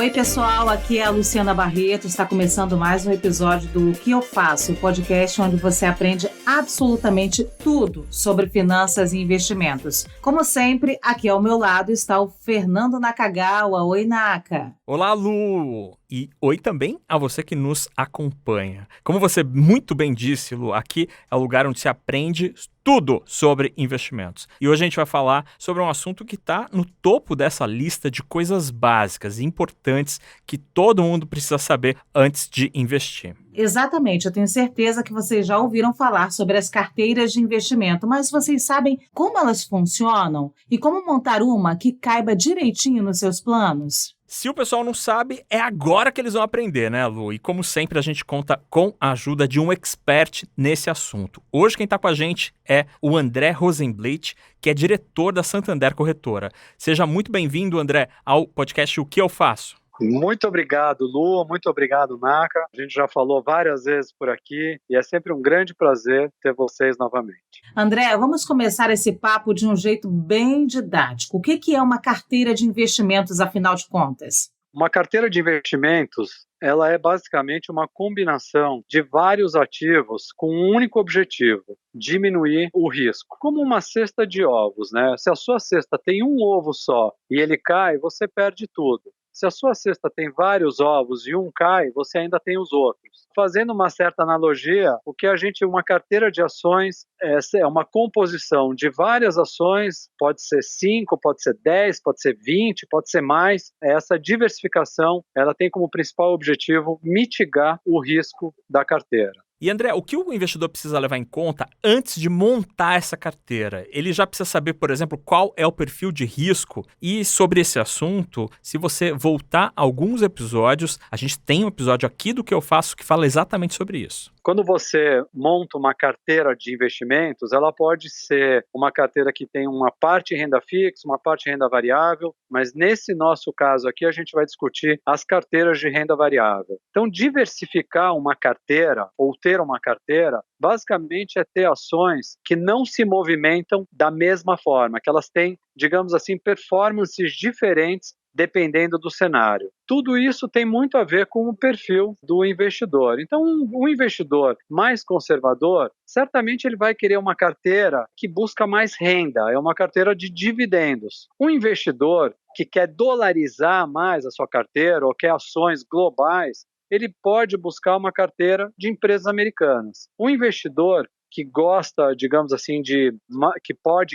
Oi, pessoal, aqui é a Luciana Barreto, está começando mais um episódio do O Que Eu Faço, o podcast onde você aprende absolutamente tudo sobre finanças e investimentos. Como sempre, aqui ao meu lado está o Fernando Nakagawa. Oi, Naka. Olá, Lu! E oi também a você que nos acompanha. Como você muito bem disse, Lu, aqui é o lugar onde se aprende tudo sobre investimentos. E hoje a gente vai falar sobre um assunto que está no topo dessa lista de coisas básicas e importantes que todo mundo precisa saber antes de investir. Exatamente, eu tenho certeza que vocês já ouviram falar sobre as carteiras de investimento, mas vocês sabem como elas funcionam e como montar uma que caiba direitinho nos seus planos? Se o pessoal não sabe, é agora que eles vão aprender, né, Lu? E como sempre, a gente conta com a ajuda de um expert nesse assunto. Hoje quem está com a gente é o André Rosenblit, que é diretor da Santander Corretora. Seja muito bem-vindo, André, ao podcast O Que Eu Faço. Muito obrigado, Lu, muito obrigado, Naka. A gente já falou várias vezes por aqui e é sempre um grande prazer ter vocês novamente. André, vamos começar esse papo de um jeito bem didático. O que é uma carteira de investimentos, afinal de contas? Uma carteira de investimentos, ela é basicamente uma combinação de vários ativos com um único objetivo: diminuir o risco. Como uma cesta de ovos, né? Se a sua cesta tem um ovo só e ele cai, você perde tudo. Se a sua cesta tem vários ovos e um cai, você ainda tem os outros. Fazendo uma certa analogia, uma carteira de ações é uma composição de várias ações, pode ser 5, pode ser 10, pode ser 20, pode ser mais. Essa diversificação, ela tem como principal objetivo mitigar o risco da carteira. E André, o que o investidor precisa levar em conta antes de montar essa carteira? Ele já precisa saber, por exemplo, qual é o perfil de risco. E sobre esse assunto, se você voltar a alguns episódios, a gente tem um episódio aqui do Que Eu Faço que fala exatamente sobre isso. Quando você monta uma carteira de investimentos, ela pode ser uma carteira que tem uma parte renda fixa, uma parte renda variável, mas nesse nosso caso aqui a gente vai discutir as carteiras de renda variável. Então, diversificar uma carteira ou ter uma carteira, basicamente é ter ações que não se movimentam da mesma forma, que elas têm, digamos assim, performances diferentes dependendo do cenário. Tudo isso tem muito a ver com o perfil do investidor. Então, um investidor mais conservador, certamente ele vai querer uma carteira que busca mais renda, é uma carteira de dividendos. Um investidor que quer dolarizar mais a sua carteira ou quer ações globais, ele pode buscar uma carteira de empresas americanas. Um investidor que gosta, digamos assim,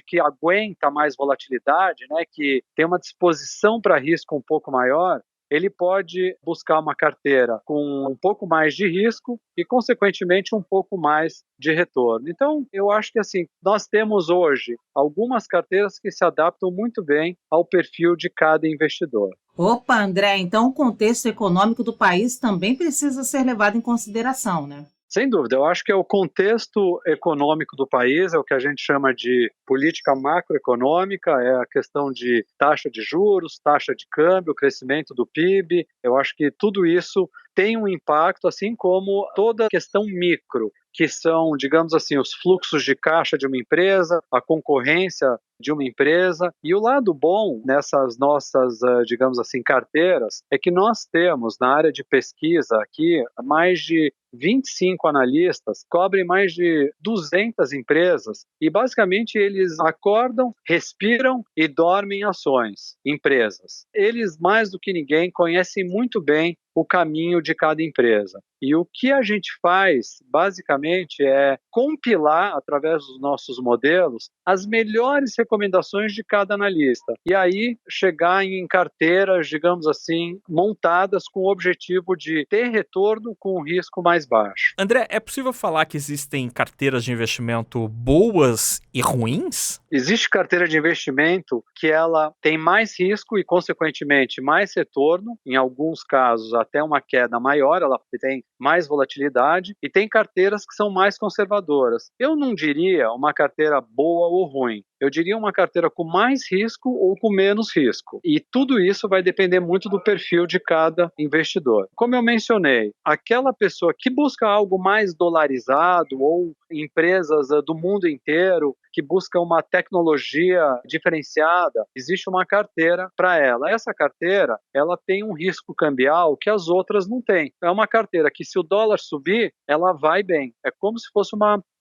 que aguenta mais volatilidade, né, que tem uma disposição para risco um pouco maior, ele pode buscar uma carteira com um pouco mais de risco e, consequentemente, um pouco mais de retorno. Então, eu acho que assim, nós temos hoje algumas carteiras que se adaptam muito bem ao perfil de cada investidor. Opa, André, então o contexto econômico do país também precisa ser levado em consideração, né? Sem dúvida, eu acho que é o contexto econômico do país, é o que a gente chama de política macroeconômica, é a questão de taxa de juros, taxa de câmbio, crescimento do PIB. Eu acho que tudo isso tem um impacto, assim como toda a questão micro, que são, digamos assim, os fluxos de caixa de uma empresa, a concorrência de uma empresa. E o lado bom nessas nossas, digamos assim, carteiras, é que nós temos na área de pesquisa aqui mais de 25 analistas, cobrem mais de 200 empresas e basicamente eles acordam, respiram e dormem em ações, empresas. Eles, mais do que ninguém, conhecem muito bem o caminho de cada empresa. E o que a gente faz, basicamente, é compilar, através dos nossos modelos, as melhores recomendações de cada analista. E aí, chegar em carteiras, digamos assim, montadas com o objetivo de ter retorno com um risco mais baixo. André, é possível falar que existem carteiras de investimento boas e ruins? Existe carteira de investimento que ela tem mais risco e, consequentemente, mais retorno, em alguns casos até uma queda maior, ela tem mais volatilidade, e tem carteiras que são mais conservadoras. Eu não diria uma carteira boa ou ruim, eu diria uma carteira com mais risco ou com menos risco. E tudo isso vai depender muito do perfil de cada investidor. Como eu mencionei, aquela pessoa que busca algo mais dolarizado ou empresas do mundo inteiro que busca uma tecnologia diferenciada, existe uma carteira para ela. Essa carteira, ela tem um risco cambial que as outras não têm. É uma carteira que, se o dólar subir, ela vai bem. É como se fosse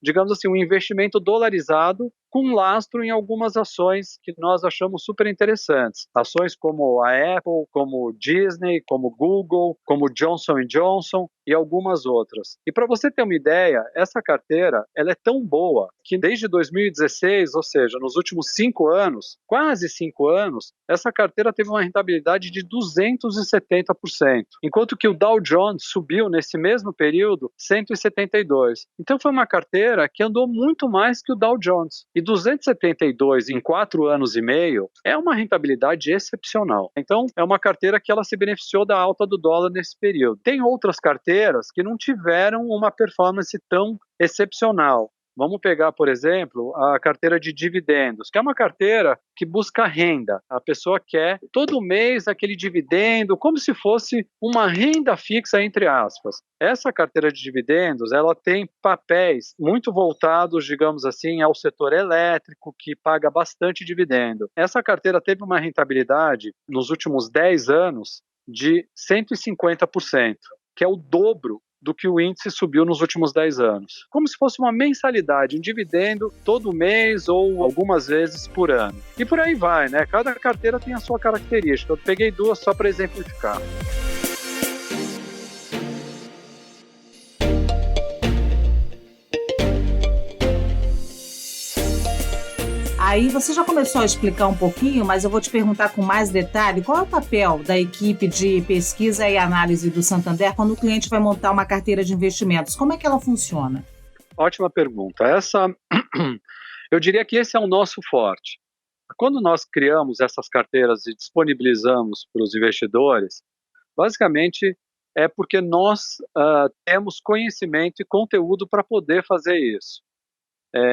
digamos assim, um investimento dolarizado com lastro em algumas ações que nós achamos super interessantes. Ações como a Apple, como Disney, como Google, como Johnson Johnson e algumas outras. E para você ter uma ideia, essa carteira ela é tão boa que desde 2016, ou seja, nos últimos 5 anos, quase 5 anos, essa carteira teve uma rentabilidade de 270%, enquanto que o Dow Jones subiu nesse mesmo período 172%. Então foi uma carteira que andou muito mais que o Dow Jones. E 272 em 4 anos e meio é uma rentabilidade excepcional. Então, é uma carteira que ela se beneficiou da alta do dólar nesse período. Tem outras carteiras que não tiveram uma performance tão excepcional. Vamos pegar, por exemplo, a carteira de dividendos, que é uma carteira que busca renda. A pessoa quer todo mês aquele dividendo, como se fosse uma renda fixa, entre aspas. Essa carteira de dividendos, ela tem papéis muito voltados, digamos assim, ao setor elétrico, que paga bastante dividendo. Essa carteira teve uma rentabilidade nos últimos 10 anos de 150%, que é o dobro do que o índice subiu nos últimos 10 anos. Como se fosse uma mensalidade, um dividendo todo mês ou algumas vezes por ano. E por aí vai, né? Cada carteira tem a sua característica. Eu peguei 2 só para exemplificar. Aí você já começou a explicar um pouquinho, mas eu vou te perguntar com mais detalhe, qual é o papel da equipe de pesquisa e análise do Santander quando o cliente vai montar uma carteira de investimentos? Como é que ela funciona? Ótima pergunta. Eu diria que esse é o nosso forte. Quando nós criamos essas carteiras e disponibilizamos para os investidores, basicamente é porque nós temos conhecimento e conteúdo para poder fazer isso.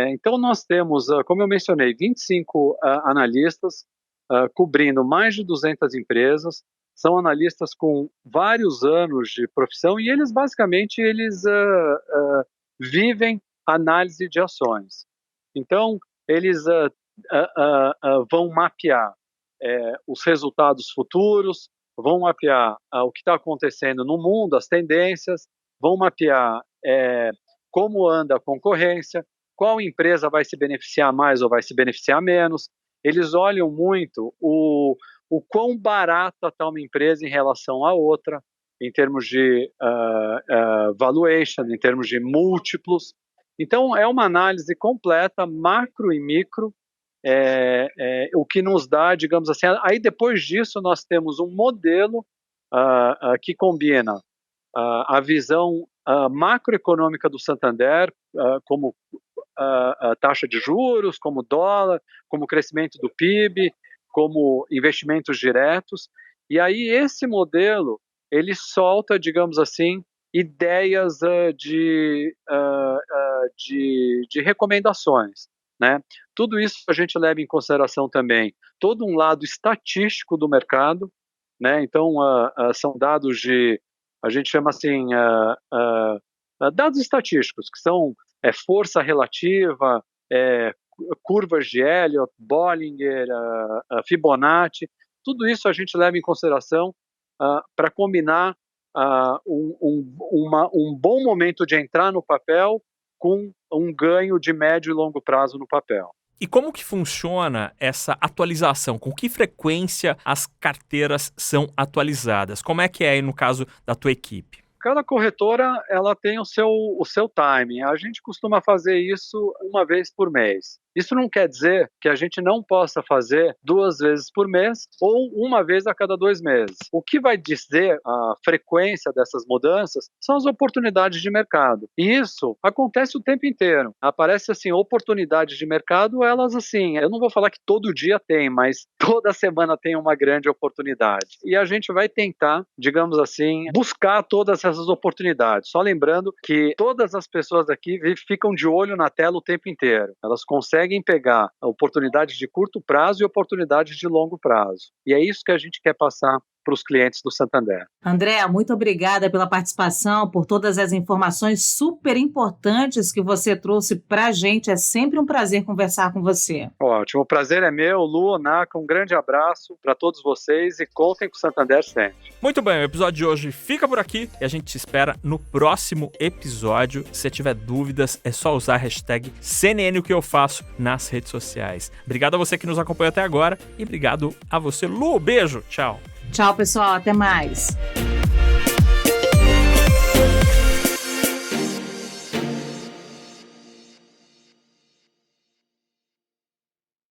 Então nós temos, como eu mencionei, 25 analistas cobrindo mais de 200 empresas. São analistas com vários anos de profissão e eles basicamente vivem análise de ações. Então eles vão mapear os resultados futuros, vão mapear o que está acontecendo no mundo, as tendências, vão mapear como anda a concorrência, qual empresa vai se beneficiar mais ou vai se beneficiar menos. Eles olham muito o quão barata está uma empresa em relação à outra, em termos de valuation, em termos de múltiplos. Então, é uma análise completa, macro e micro, o que nos dá, digamos assim, aí depois disso nós temos um modelo que combina a visão macroeconômica do Santander, como a taxa de juros, como dólar, como crescimento do PIB, como investimentos diretos. E aí esse modelo, ele solta, digamos assim, ideias de recomendações, né? Tudo isso a gente leva em consideração também todo um lado estatístico do mercado, né? Então, são dados a gente chama assim, dados estatísticos, que são força relativa, curvas de Elliott, Bollinger, Fibonacci, tudo isso a gente leva em consideração para combinar um bom momento de entrar no papel com um ganho de médio e longo prazo no papel. E como que funciona essa atualização? Com que frequência as carteiras são atualizadas? Como é que é aí no caso da tua equipe? Cada corretora ela tem o seu timing. A gente costuma fazer isso uma vez por mês. Isso não quer dizer que a gente não possa fazer 2 vezes por mês ou uma vez a cada 2 meses. O que vai dizer a frequência dessas mudanças são as oportunidades de mercado. E isso acontece o tempo inteiro. Aparece assim, oportunidades de mercado, elas assim, eu não vou falar que todo dia tem, mas toda semana tem uma grande oportunidade. E a gente vai tentar, digamos assim, buscar todas essas oportunidades. Só lembrando que todas as pessoas aqui ficam de olho na tela o tempo inteiro. Elas conseguem pegar oportunidades de curto prazo e oportunidades de longo prazo. E é isso que a gente quer passar os clientes do Santander. André, muito obrigada pela participação, por todas as informações super importantes que você trouxe para a gente. É sempre um prazer conversar com você. Ótimo, o prazer é meu, Lu, Naka, um grande abraço para todos vocês e contem com o Santander sempre. Muito bem, o episódio de hoje fica por aqui e a gente te espera no próximo episódio. Se você tiver dúvidas, é só usar a hashtag CNN o que eu faço nas redes sociais. Obrigado a você que nos acompanhou até agora e obrigado a você, Lu. Beijo, tchau. Tchau, pessoal, até mais.